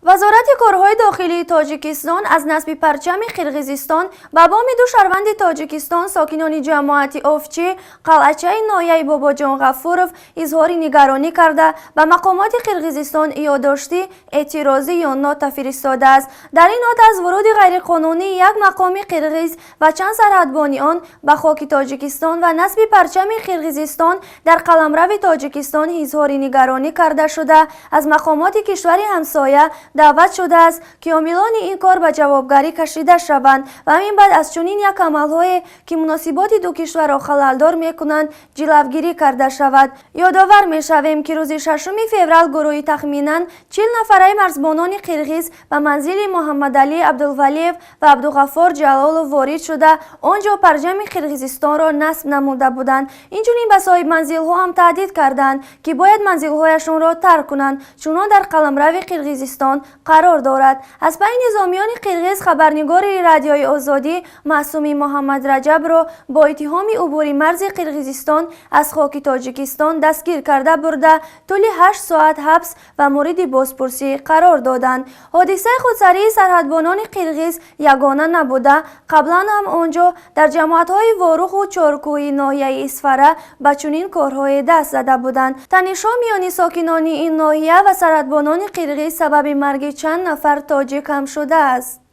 وزارت کارهای داخلی تاجیکستان از نصب پرچم قرقیزستان به بام دو شهروند تاجیکستان ساکنان جماعت اوفچی قلعه ناحیه باباجان غفورов اظهار نگرانی کرده به مقامات قرقیزستان یادداشتی اعتراضی یا نوت فرستاده است. در این نوت از ورود غیرقانونی یک مقام قرقیز و چند سرحدبانی آن به خاک تاجیکستان و نصب پرچم قرقیزستان در قلمرو تاجیکستان اظهار نگرانی کرده شده از مقامات کشور همسایه دعوت شده است که عاملان این کار به جوابگری کشیده شوند و همین بعد از چنین یک عمل‌های که مناسبات دو کشور را خللدار می‌کنند جلوگیری کرده شود. یادآور می‌شویم که روز 6 فوریه گروهی تخمیناً 40 نفره مرزبانان قرقیز به منزل محمد علی عبدالولیف و عبدالغفار جلالov وارد شده آنجا پرچم قرقیزستان را نصب نموده بودند. اینچنین به صاحب منزل‌ها هم تهدید کردند که باید منزل‌هایشان را ترک کنند چون در قلمرو قرقیزستان قرار دارد. از پای نظامیان قرقیز خبرنگار رادیوی آزادی معصومی محمد رجب را با اتهام عبور مرز قرقیزستان از خاک تاجیکستان دستگیر کرده برده طول 8 ساعت حبس و مورد بازپرسی قرار دادند. حادثه خودسری سرحدبانان قرقیز یگانه نبوده، قبلا هم آنجا در جماعت‌های واروخ و چارکوی ناحیه اسفره به چنین کارهای دست زده بودند. تنش‌ها میان ساکنان این ناحیه و سرحدبانان قرقیز سبب مرگ چند نفر تاجیک هم شده است.